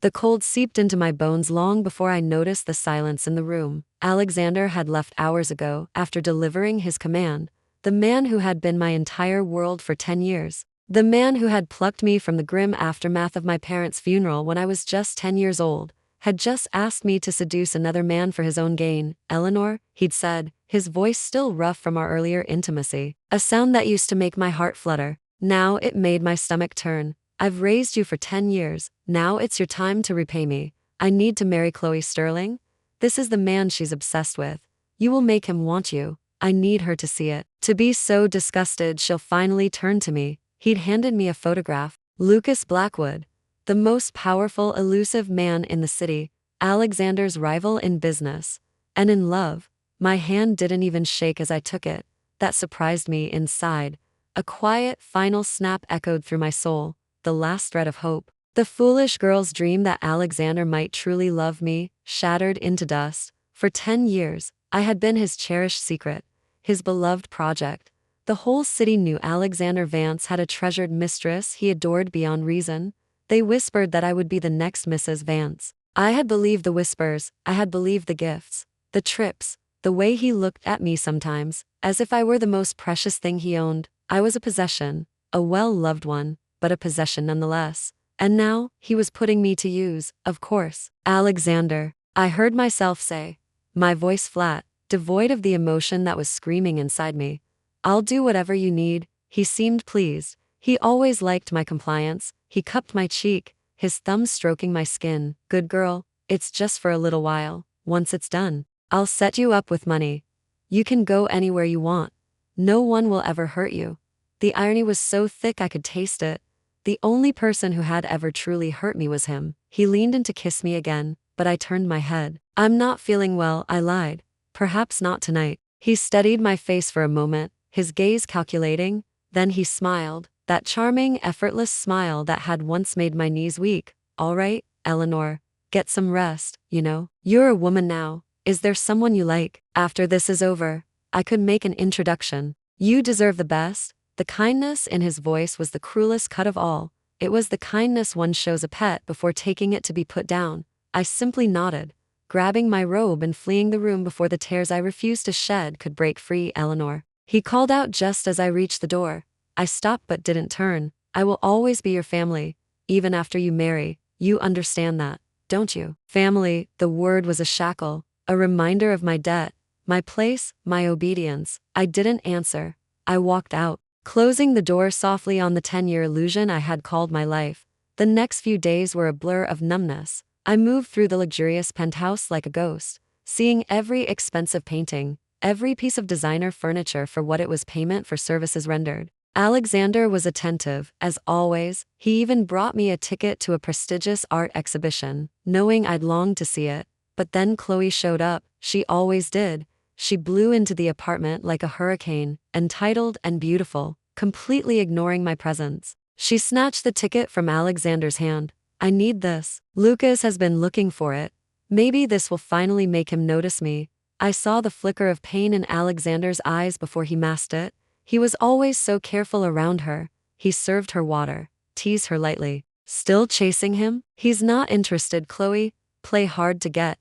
The cold seeped into my bones long before I noticed the silence in the room. Alexander had left hours ago, after delivering his command. The man who had been my entire world for 10 years. The man who had plucked me from the grim aftermath of my parents' funeral when I was just 10 years old, had just asked me to seduce another man for his own gain. "Eleanor," he'd said, his voice still rough from our earlier intimacy, a sound that used to make my heart flutter. Now it made my stomach turn. "I've raised you for 10 years, now it's your time to repay me. I need to marry Chloe Sterling. This is the man she's obsessed with. You will make him want you. I need her to see it. To be so disgusted she'll finally turn to me." He'd handed me a photograph. Lucas Blackwood, the most powerful, elusive man in the city, Alexander's rival in business. And in love. My hand didn't even shake as I took it. That surprised me inside. A quiet, final snap echoed through my soul, the last thread of hope. The foolish girl's dream that Alexander might truly love me, shattered into dust. For 10 years, I had been his cherished secret, his beloved project. The whole city knew Alexander Vance had a treasured mistress he adored beyond reason. They whispered that I would be the next Mrs. Vance. I had believed the whispers, I had believed the gifts, the trips, the way he looked at me sometimes, as if I were the most precious thing he owned. I was a possession, a well-loved one, but a possession nonetheless. And now, he was putting me to use, of course. "Alexander," I heard myself say, my voice flat, devoid of the emotion that was screaming inside me. "I'll do whatever you need." He seemed pleased. He always liked my compliance. He cupped my cheek, his thumb stroking my skin. "Good girl, it's just for a little while. Once it's done, I'll set you up with money. You can go anywhere you want. No one will ever hurt you." The irony was so thick I could taste it. The only person who had ever truly hurt me was him. He leaned in to kiss me again, but I turned my head. "I'm not feeling well," I lied. "Perhaps not tonight." He studied my face for a moment, his gaze calculating, then he smiled, that charming, effortless smile that had once made my knees weak. "All right, Eleanor, get some rest, you know. You're a woman now. Is there someone you like? After this is over, I could make an introduction. You deserve the best." The kindness in his voice was the cruelest cut of all. It was the kindness one shows a pet before taking it to be put down. I simply nodded, grabbing my robe and fleeing the room before the tears I refused to shed could break free. "Eleanor." He called out just as I reached the door. I stopped but didn't turn. "I will always be your family, even after you marry. You understand that, don't you?" Family, the word was a shackle, a reminder of my debt, my place, my obedience. I didn't answer. I walked out, closing the door softly on the 10-year illusion I had called my life. The next few days were a blur of numbness. I moved through the luxurious penthouse like a ghost, seeing every expensive painting, every piece of designer furniture for what it was, payment for services rendered. Alexander was attentive, as always. He even brought me a ticket to a prestigious art exhibition, knowing I'd longed to see it. But then Chloe showed up. She always did. She blew into the apartment like a hurricane, entitled and beautiful, completely ignoring my presence. She snatched the ticket from Alexander's hand. "I need this. Lucas has been looking for it. Maybe this will finally make him notice me." I saw the flicker of pain in Alexander's eyes before he masked it. He was always so careful around her. He served her water, teased her lightly. "Still chasing him? He's not interested, Chloe. Play hard to get.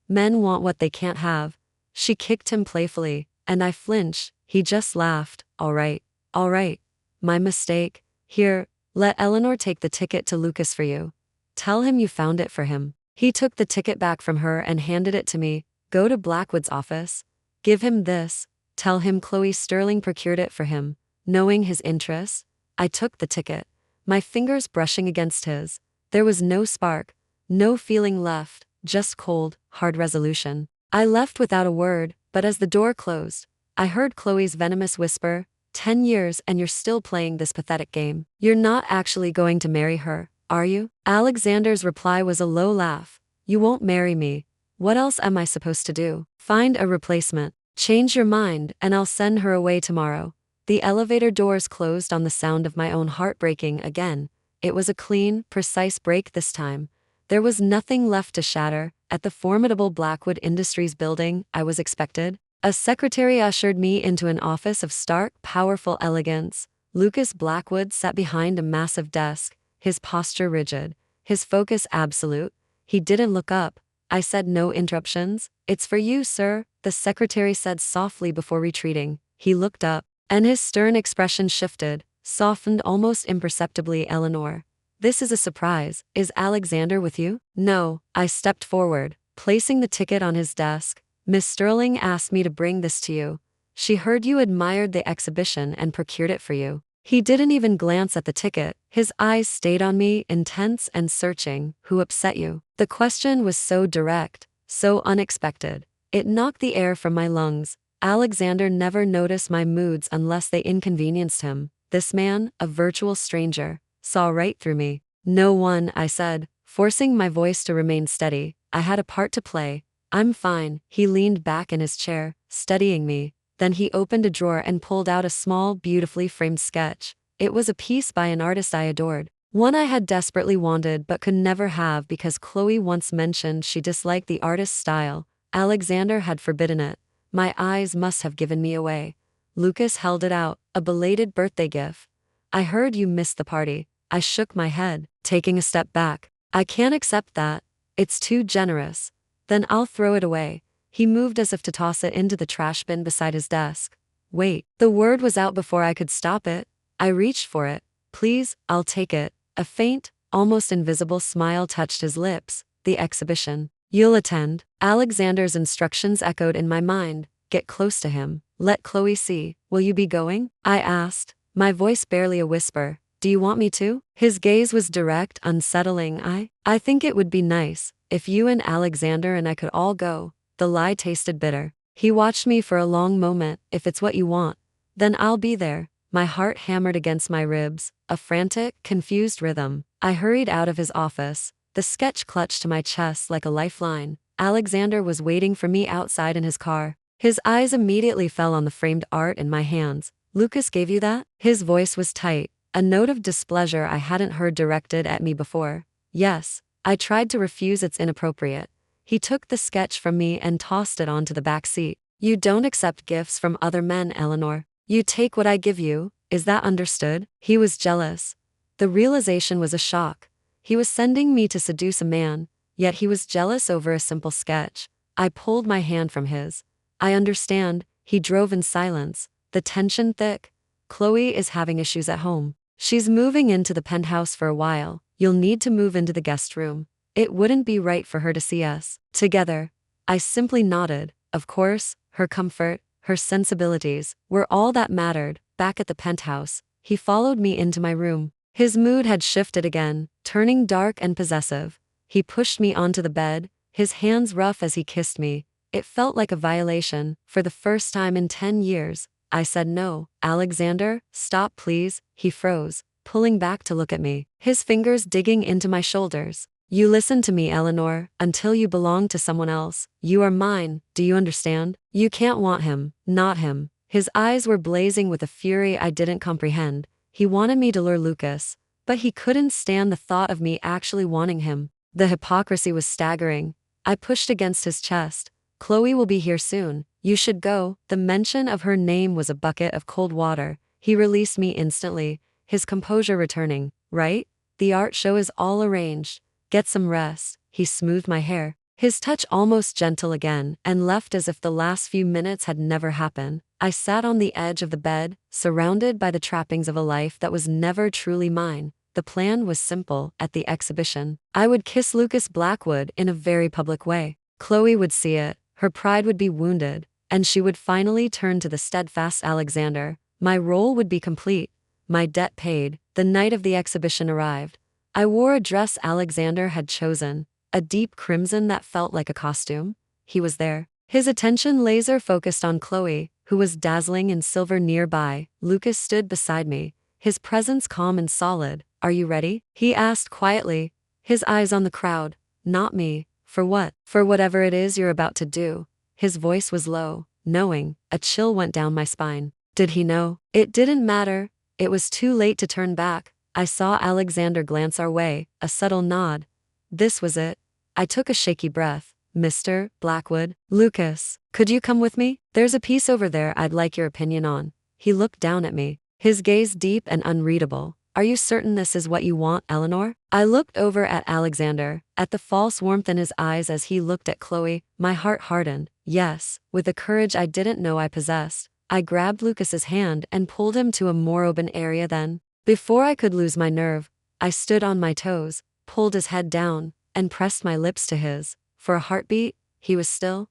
Men want what they can't have." She kicked him playfully, and I flinched. He just laughed. All right. My mistake. Here, let Eleanor take the ticket to Lucas for you. Tell him you found it for him." He took the ticket back from her and handed it to me. "Go to Blackwood's office. Give him this. Tell him Chloe Sterling procured it for him." Knowing his interests, I took the ticket, my fingers brushing against his. There was no spark, no feeling left, just cold, hard resolution. I left without a word, but as the door closed, I heard Chloe's venomous whisper, 10 years and you're still playing this pathetic game. You're not actually going to marry her, are you?" Alexander's reply was a low laugh. "You won't marry me. What else am I supposed to do? Find a replacement. Change your mind and I'll send her away tomorrow." The elevator doors closed on the sound of my own heart breaking again. It was a clean, precise break this time. There was nothing left to shatter. At the formidable Blackwood Industries building I was expected, a secretary ushered me into an office of stark, powerful elegance. Lucas Blackwood sat behind a massive desk, his posture rigid, his focus absolute. He didn't look up. I said, no interruptions. It's for you, sir, the secretary said softly before retreating. He looked up, and his stern expression shifted, softened almost imperceptibly. Eleanor, this is a surprise. Is Alexander with you? No. I stepped forward, placing the ticket on his desk. Miss Sterling asked me to bring this to you. She heard you admired the exhibition and procured it for you. He didn't even glance at the ticket. His eyes stayed on me, intense and searching. Who upset you? The question was so direct, so unexpected. It knocked the air from my lungs. Alexander never noticed my moods unless they inconvenienced him. This man, a virtual stranger, saw right through me. No one, I said, forcing my voice to remain steady. I had a part to play. I'm fine. He leaned back in his chair, studying me. Then he opened a drawer and pulled out a small, beautifully framed sketch. It was a piece by an artist I adored. One I had desperately wanted but could never have because Chloe once mentioned she disliked the artist's style. Alexander had forbidden it. My eyes must have given me away. Lucas held it out, a belated birthday gift. I heard you missed the party. I shook my head, taking a step back. I can't accept that. It's too generous. Then I'll throw it away. He moved as if to toss it into the trash bin beside his desk. Wait, the word was out before I could stop it. I reached for it. Please, I'll take it. A faint, almost invisible smile touched his lips. The exhibition. You'll attend. Alexander's instructions echoed in my mind. Get close to him. Let Chloe see. Will you be going? I asked, my voice barely a whisper. Do you want me to? His gaze was direct, unsettling. I think it would be nice if you and Alexander and I could all go. The lie tasted bitter. He watched me for a long moment. If it's what you want, then I'll be there. My heart hammered against my ribs, a frantic, confused rhythm. I hurried out of his office, the sketch clutched to my chest like a lifeline. Alexander was waiting for me outside in his car. His eyes immediately fell on the framed art in my hands. Lucas gave you that? His voice was tight, a note of displeasure I hadn't heard directed at me before. Yes. I tried to refuse. It's inappropriate. He took the sketch from me and tossed it onto the back seat. You don't accept gifts from other men, Eleanor. You take what I give you. Is that understood? He was jealous. The realization was a shock. He was sending me to seduce a man, yet he was jealous over a simple sketch. I pulled my hand from his. I understand. He drove in silence, the tension thick. Chloe is having issues at home. She's moving into the penthouse for a while. You'll need to move into the guest room. It wouldn't be right for her to see us together. I simply nodded. Of course, her comfort, her sensibilities, were all that mattered. Back at the penthouse, he followed me into my room. His mood had shifted again, turning dark and possessive. He pushed me onto the bed, his hands rough as he kissed me. It felt like a violation. For the first time in 10 years, I said no. Alexander, stop please. He froze, pulling back to look at me, his fingers digging into my shoulders. You listen to me, Eleanor, until you belong to someone else. You are mine, do you understand? You can't want him, not him. His eyes were blazing with a fury I didn't comprehend. He wanted me to lure Lucas, but he couldn't stand the thought of me actually wanting him. The hypocrisy was staggering. I pushed against his chest. Chloe will be here soon. You should go. The mention of her name was a bucket of cold water. He released me instantly, his composure returning. Right? The art show is all arranged. Get some rest. He smoothed my hair, his touch almost gentle again, and left as if the last few minutes had never happened. I sat on the edge of the bed, surrounded by the trappings of a life that was never truly mine. The plan was simple. At the exhibition, I would kiss Lucas Blackwood in a very public way. Chloe would see it, her pride would be wounded, and she would finally turn to the steadfast Alexander. My role would be complete, my debt paid. The night of the exhibition arrived. I wore a dress Alexander had chosen, a deep crimson that felt like a costume. He was there, his attention laser-focused on Chloe, who was dazzling in silver nearby. Lucas stood beside me, his presence calm and solid. Are you ready? He asked quietly, his eyes on the crowd. Not me. For what? For whatever it is you're about to do. His voice was low, knowing. A chill went down my spine. Did he know? It didn't matter. It was too late to turn back. I saw Alexander glance our way, a subtle nod. This was it. I took a shaky breath. Mr. Blackwood, Lucas, could you come with me? There's a piece over there I'd like your opinion on. He looked down at me, his gaze deep and unreadable. Are you certain this is what you want, Eleanor? I looked over at Alexander, at the false warmth in his eyes as he looked at Chloe. My heart hardened. Yes, with a courage I didn't know I possessed. I grabbed Lucas's hand and pulled him to a more open area then. Before I could lose my nerve, I stood on my toes, pulled his head down, and pressed my lips to his. For a heartbeat, he was still.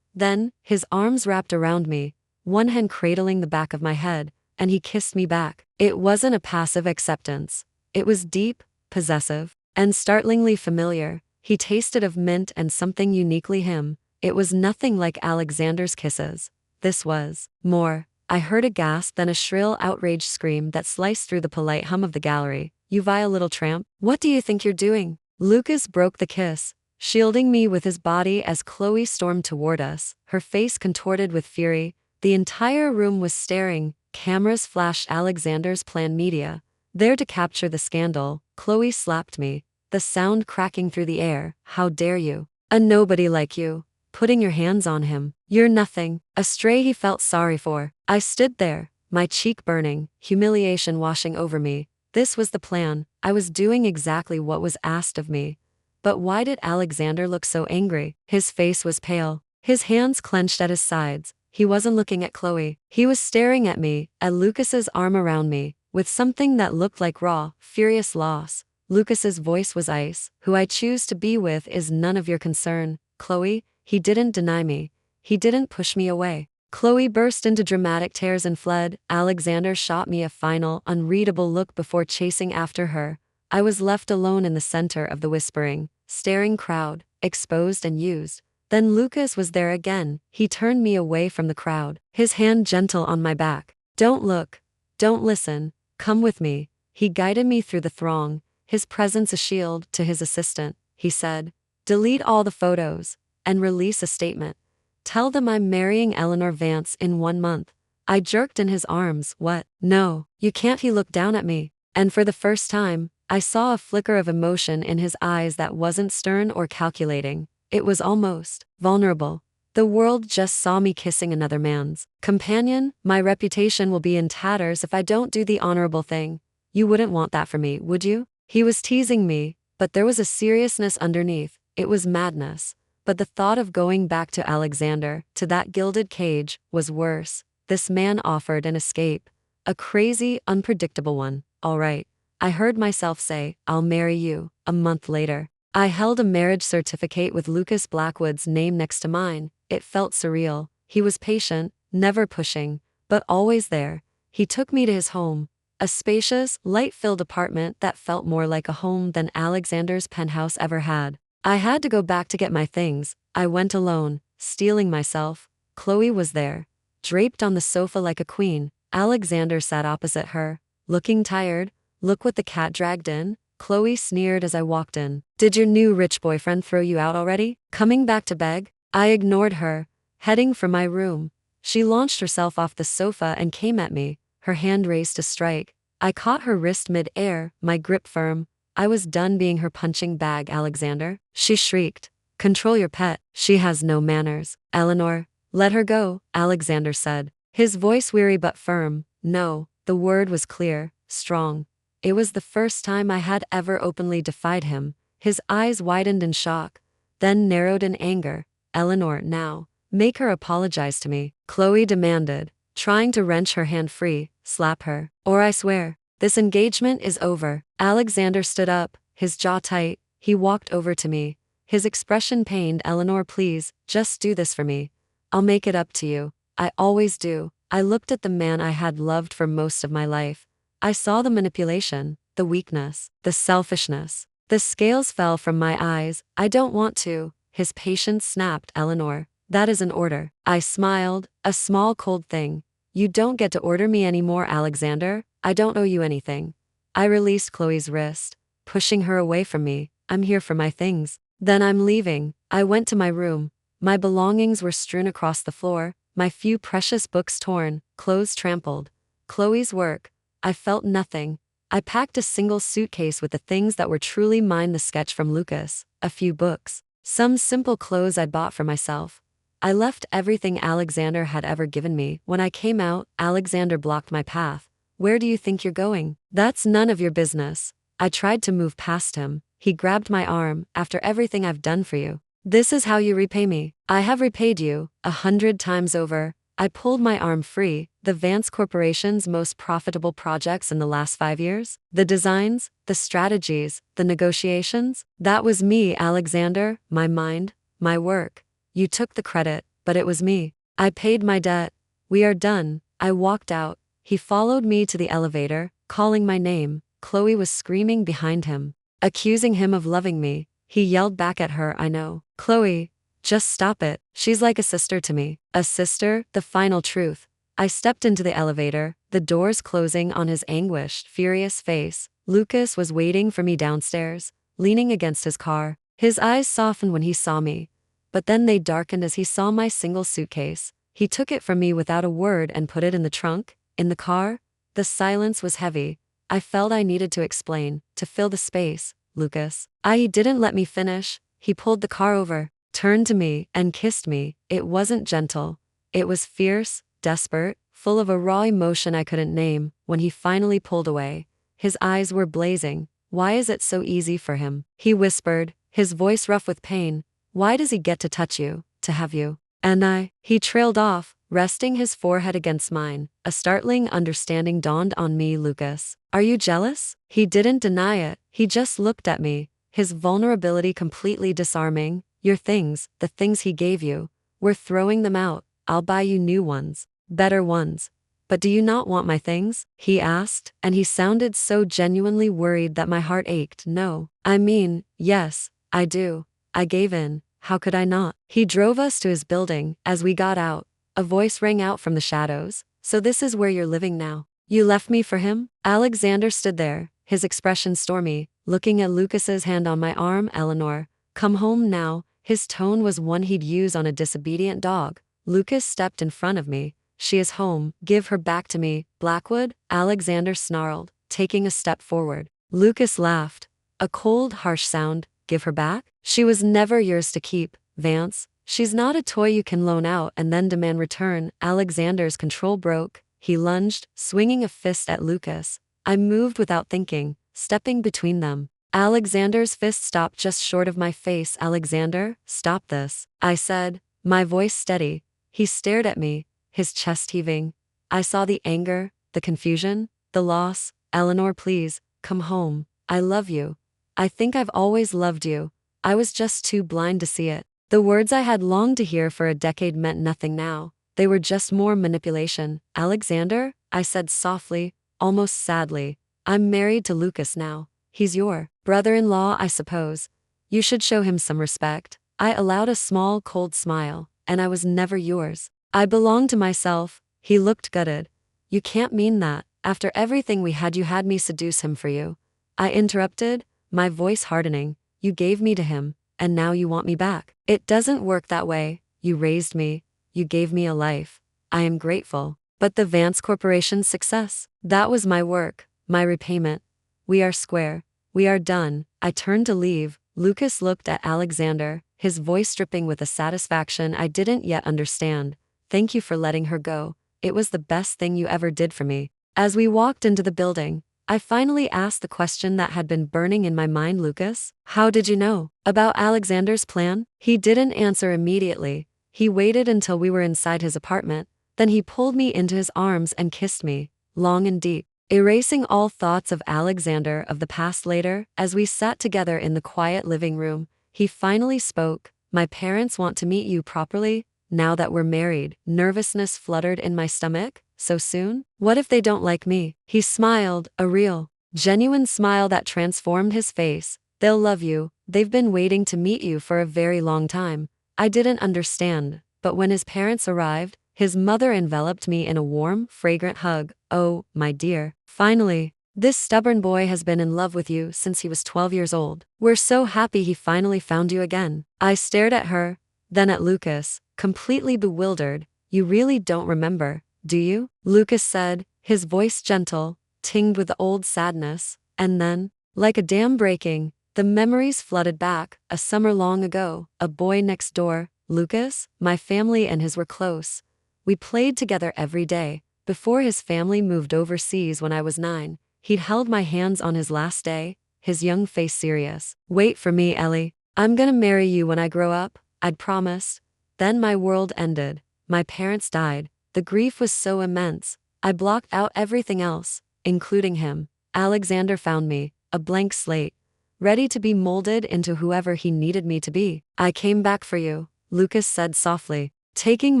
Then, his arms wrapped around me, one hand cradling the back of my head, and he kissed me back. It wasn't a passive acceptance. It was deep, possessive, and startlingly familiar. He tasted of mint and something uniquely him. It was nothing like Alexander's kisses. This was more. I heard a gasp, then a shrill, outraged scream that sliced through the polite hum of the gallery. You vile little tramp. What do you think you're doing? Lucas broke the kiss, shielding me with his body as Chloe stormed toward us, her face contorted with fury. The entire room was staring. Cameras flashed Alexander's planned media, there to capture the scandal. Chloe slapped me, the sound cracking through the air. How dare you? A nobody like you, putting your hands on him. You're nothing. A stray he felt sorry for. I stood there, my cheek burning, humiliation washing over me. This was the plan. I was doing exactly what was asked of me. But why did Alexander look so angry? His face was pale, his hands clenched at his sides. He wasn't looking at Chloe. He was staring at me, at Lucas's arm around me, with something that looked like raw, furious loss. Lucas's voice was ice. Who I choose to be with is none of your concern, Chloe. He didn't deny me. He didn't push me away. Chloe burst into dramatic tears and fled. Alexander shot me a final, unreadable look before chasing after her. I was left alone in the center of the whispering, staring crowd, exposed and used. Then Lucas was there again. He turned me away from the crowd, his hand gentle on my back. Don't look. Don't listen. Come with me. He guided me through the throng, his presence a shield to his assistant. He said, delete all the photos and release a statement. Tell them I'm marrying Eleanor Vance in 1 month. I jerked in his arms. What? No, you can't. He looked down at me, and for the first time, I saw a flicker of emotion in his eyes that wasn't stern or calculating. It was almost vulnerable. The world just saw me kissing another man's companion. My reputation will be in tatters if I don't do the honorable thing. You wouldn't want that for me, would you? He was teasing me, but there was a seriousness underneath. It was madness. But the thought of going back to Alexander, to that gilded cage, was worse. This man offered an escape. A crazy, unpredictable one. All right. I heard myself say, I'll marry you. A month later, I held a marriage certificate with Lucas Blackwood's name next to mine. It felt surreal. He was patient, never pushing, but always there. He took me to his home, a spacious, light-filled apartment that felt more like a home than Alexander's penthouse ever had. I had to go back to get my things. I went alone, steeling myself. Chloe was there, draped on the sofa like a queen. Alexander sat opposite her, looking tired. Look what the cat dragged in, Chloe sneered as I walked in. Did your new rich boyfriend throw you out already? Coming back to beg? I ignored her, heading for my room. She launched herself off the sofa and came at me, her hand raised to strike. I caught her wrist mid-air, my grip firm. I was done being her punching bag, Alexander. She shrieked. Control your pet. She has no manners. Eleanor, let her go, Alexander said, his voice weary but firm. No, the word was clear, strong. It was the first time I had ever openly defied him. His eyes widened in shock, then narrowed in anger. Eleanor, now, make her apologize to me, Chloe demanded, trying to wrench her hand free. Slap her, or I swear, this engagement is over. Alexander stood up, his jaw tight. He walked over to me, his expression pained. Eleanor, please, just do this for me. I'll make it up to you. I always do. I looked at the man I had loved for most of my life. I saw the manipulation, the weakness, the selfishness. The scales fell from my eyes. I don't want to. His patience snapped. Eleanor, that is an order. I smiled, a small cold thing. You don't get to order me anymore, Alexander. I don't owe you anything. I released Chloe's wrist, pushing her away from me. I'm here for my things. Then I'm leaving. I went to my room. My belongings were strewn across the floor, my few precious books torn, clothes trampled. Chloe's work. I felt nothing. I packed a single suitcase with the things that were truly mine: the sketch from Lucas, a few books, some simple clothes I'd bought for myself. I left everything Alexander had ever given me. When I came out, Alexander blocked my path. Where do you think you're going? That's none of your business. I tried to move past him. He grabbed my arm. After everything I've done for you, this is how you repay me. I have repaid you 100 times over. I pulled my arm free. The Vance Corporation's most profitable projects in the last 5 years? The designs, the strategies, the negotiations? That was me, Alexander, my mind, my work. You took the credit, but it was me. I paid my debt. We are done. I walked out. He followed me to the elevator, calling my name. Chloe was screaming behind him, accusing him of loving me. He yelled back at her, I know. Chloe, just stop it. She's like a sister to me. A sister, the final truth. I stepped into the elevator, the doors closing on his anguished, furious face. Lucas was waiting for me downstairs, leaning against his car. His eyes softened when he saw me, but then they darkened as he saw my single suitcase. He took it from me without a word and put it in the trunk. In the car, the silence was heavy. I felt I needed to explain, to fill the space. Lucas. He didn't let me finish. He pulled the car over, turned to me, and kissed me. It wasn't gentle. It was fierce, desperate, full of a raw emotion I couldn't name. When he finally pulled away, his eyes were blazing. Why is it so easy for him? He whispered, his voice rough with pain. Why does he get to touch you, to have you? And he trailed off, resting his forehead against mine. A startling understanding dawned on me. Lucas, are you jealous? He didn't deny it. He just looked at me, his vulnerability completely disarming. Your things, the things he gave you, we're throwing them out. I'll buy you new ones, better ones. But do you not want my things? He asked, and he sounded so genuinely worried that my heart ached. No. I mean, yes, I do. I gave in. How could I not? He drove us to his building. As we got out, a voice rang out from the shadows. So this is where you're living now? You left me for him? Alexander stood there, his expression stormy, looking at Lucas's hand on my arm. Eleanor, come home now. His tone was one he'd use on a disobedient dog. Lucas stepped in front of me. She is home. Give her back to me. Blackwood, Alexander snarled, taking a step forward. Lucas laughed. A cold, harsh sound. Give her back? She was never yours to keep, Vance. She's not a toy you can loan out and then demand return. Alexander's control broke. He lunged, swinging a fist at Lucas. I moved without thinking, stepping between them. Alexander's fist stopped just short of my face. Alexander, stop this, I said, my voice steady. He stared at me, his chest heaving. I saw the anger, the confusion, the loss. Eleanor, please, come home. I love you. I think I've always loved you. I was just too blind to see it. The words I had longed to hear for a decade meant nothing now. They were just more manipulation. Alexander, I said softly, almost sadly, I'm married to Lucas now. He's your brother-in-law, I suppose. You should show him some respect. I allowed a small, cold smile, and I was never yours. I belong to myself. He looked gutted. You can't mean that. After everything we had, you had me seduce him for you. I interrupted, my voice hardening. You gave me to him, and now you want me back. It doesn't work that way. You raised me. You gave me a life. I am grateful. But the Vance Corporation's success, that was my work, my repayment. We are square. We are done. I turned to leave. Lucas looked at Alexander, his voice dripping with a satisfaction I didn't yet understand. Thank you for letting her go. It was the best thing you ever did for me. As we walked into the building, I finally asked the question that had been burning in my mind. Lucas, how did you know about Alexander's plan? He didn't answer immediately. He waited until we were inside his apartment. Then he pulled me into his arms and kissed me, long and deep, erasing all thoughts of Alexander of the past. Later, as we sat together in the quiet living room, he finally spoke. My parents want to meet you properly, now that we're married. Nervousness fluttered in my stomach. So soon? What if they don't like me? He smiled, a real, genuine smile that transformed his face. They'll love you. They've been waiting to meet you for a very long time. I didn't understand, but when his parents arrived, his mother enveloped me in a warm, fragrant hug. Oh, my dear. Finally. This stubborn boy has been in love with you since he was 12 years old. We're so happy he finally found you again. I stared at her, then at Lucas, completely bewildered. You really don't remember, do you? Lucas said, his voice gentle, tinged with the old sadness. And then, like a dam breaking, the memories flooded back. A summer long ago, a boy next door, Lucas, my family and his were close. We played together every day. Before his family moved overseas when I was 9, he'd held my hands on his last day, his young face serious. "Wait for me, Ellie. I'm gonna marry you when I grow up," I'd promised. Then my world ended. My parents died. The grief was so immense. I blocked out everything else, including him. Alexander found me, a blank slate, ready to be molded into whoever he needed me to be. "I came back for you," Lucas said softly, taking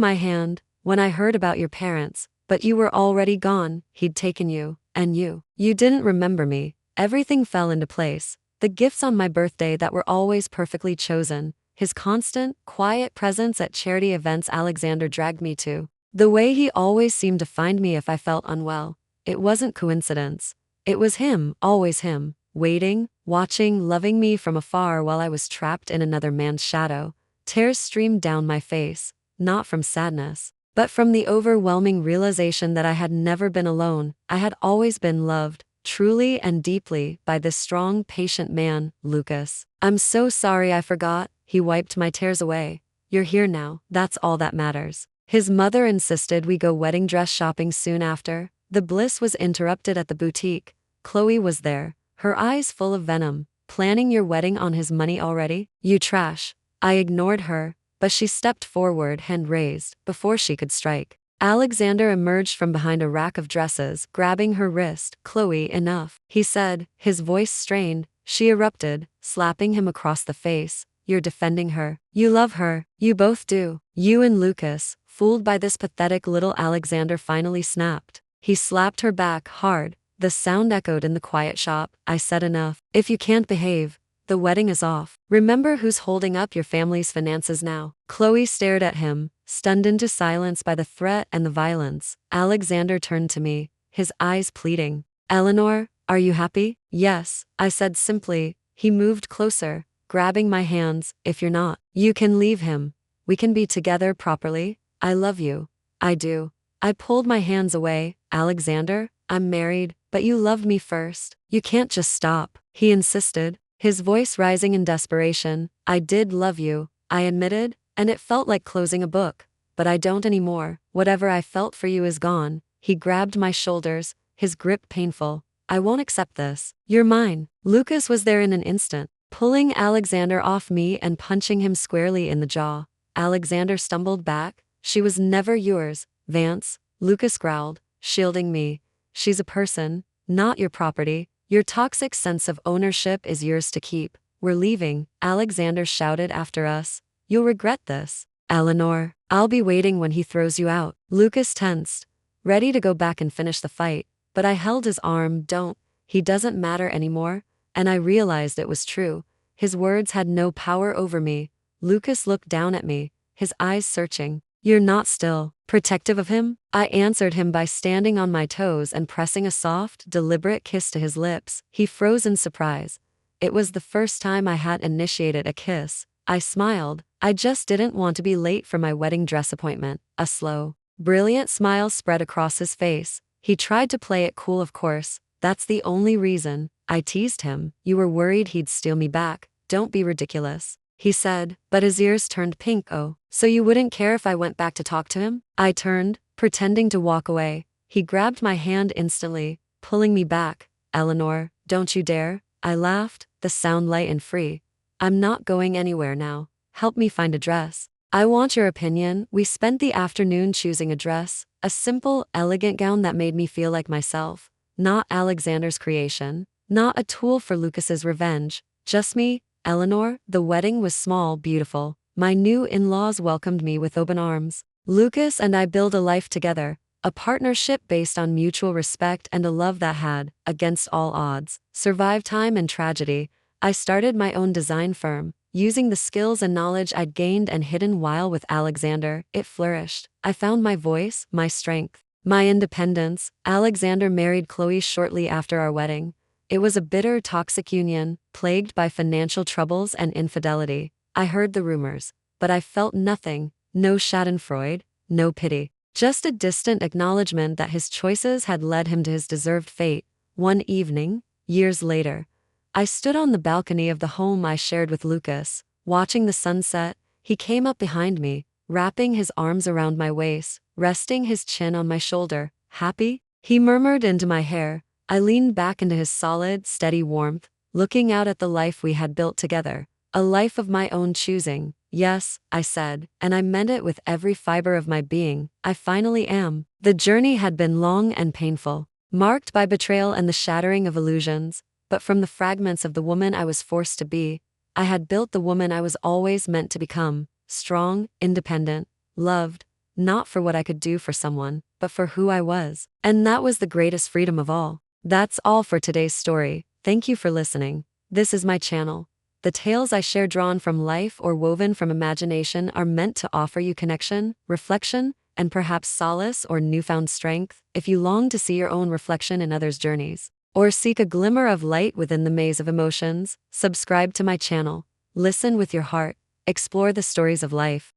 my hand, "when I heard about your parents. But you were already gone. He'd taken you, and you didn't remember me." Everything fell into place. The gifts on my birthday that were always perfectly chosen, his constant, quiet presence at charity events Alexander dragged me to. The way he always seemed to find me if I felt unwell. It wasn't coincidence. It was him, always him, waiting, watching, loving me from afar while I was trapped in another man's shadow. Tears streamed down my face, not from sadness, but from the overwhelming realization that I had never been alone. I had always been loved, truly and deeply, by this strong, patient man, Lucas. "I'm so sorry I forgot," he wiped my tears away. "You're here now, that's all that matters." His mother insisted we go wedding dress shopping soon after. The bliss was interrupted at the boutique. Chloe was there, her eyes full of venom. "Planning your wedding on his money already? You trash." I ignored her, but she stepped forward, hand raised, before she could strike. Alexander emerged from behind a rack of dresses, grabbing her wrist. "Chloe, enough," he said, his voice strained. She erupted, slapping him across the face. "You're defending her. You love her. You both do." "You and Lucas," fooled by this pathetic little Alexander finally snapped. He slapped her back hard. The sound echoed in the quiet shop. "I said enough. If you can't behave, the wedding is off. Remember who's holding up your family's finances now." Chloe stared at him, stunned into silence by the threat and the violence. Alexander turned to me, his eyes pleading. "Eleanor, are you happy?" "Yes," I said simply. He moved closer, grabbing my hands. "If you're not, you can leave him. We can be together properly. I love you. I do." I pulled my hands away. "Alexander, I'm married, but you loved me first. You can't just stop," he insisted, his voice rising in desperation. "I did love you," I admitted, "and it felt like closing a book. But I don't anymore. Whatever I felt for you is gone." He grabbed my shoulders, his grip painful. "I won't accept this. You're mine." Lucas was there in an instant, pulling Alexander off me and punching him squarely in the jaw. Alexander stumbled back. "She was never yours, Vance," Lucas growled, shielding me. "She's a person, not your property. Your toxic sense of ownership is yours to keep. We're leaving," Alexander shouted after us. "You'll regret this." "Eleanor, I'll be waiting when he throws you out." Lucas tensed, ready to go back and finish the fight, but I held his arm. "Don't. He doesn't matter anymore." And I realized it was true. His words had no power over me. Lucas looked down at me, his eyes searching. "You're not still protective of him?" I answered him by standing on my toes and pressing a soft, deliberate kiss to his lips. He froze in surprise. It was the first time I had initiated a kiss. I smiled. I just didn't want to be late for my wedding dress appointment. A slow, brilliant smile spread across his face. He tried to play it cool, of course. "That's the only reason," I teased him. "You were worried he'd steal me back. Don't be ridiculous," he said, but his ears turned pink. "Oh, so you wouldn't care if I went back to talk to him?" I turned, pretending to walk away. He grabbed my hand instantly, pulling me back. "Eleanor, don't you dare." I laughed, the sound light and free. "I'm not going anywhere now. Help me find a dress." "I want your opinion." We spent the afternoon choosing a dress, a simple, elegant gown that made me feel like myself. Not Alexander's creation, not a tool for Lucas's revenge, just me, Eleanor. The wedding was small, beautiful. My new in-laws welcomed me with open arms. Lucas and I built a life together, a partnership based on mutual respect and a love that had, against all odds, survived time and tragedy. I started my own design firm, using the skills and knowledge I'd gained and hidden while with Alexander. It flourished. I found my voice, my strength, my independence. Alexander married Chloe shortly after our wedding. It was a bitter, toxic union, plagued by financial troubles and infidelity. I heard the rumors, but I felt nothing. No schadenfreude, no pity. Just a distant acknowledgement that his choices had led him to his deserved fate. One evening, years later, I stood on the balcony of the home I shared with Lucas, watching the sunset. He came up behind me, wrapping his arms around my waist, resting his chin on my shoulder. Happy? He murmured into my hair. I leaned back into his solid, steady warmth, looking out at the life we had built together. A life of my own choosing. Yes, I said, and I meant it with every fiber of my being. I finally am. The journey had been long and painful, marked by betrayal and the shattering of illusions, but from the fragments of the woman I was forced to be, I had built the woman I was always meant to become, strong, independent, loved, not for what I could do for someone, but for who I was. And that was the greatest freedom of all. That's all for today's story. Thank you for listening. This is my channel. The tales I share drawn from life or woven from imagination are meant to offer you connection, reflection, and perhaps solace or newfound strength if you long to see your own reflection in others' journeys, or seek a glimmer of light within the maze of emotions. Subscribe to my channel. Listen with your heart. Explore the stories of life.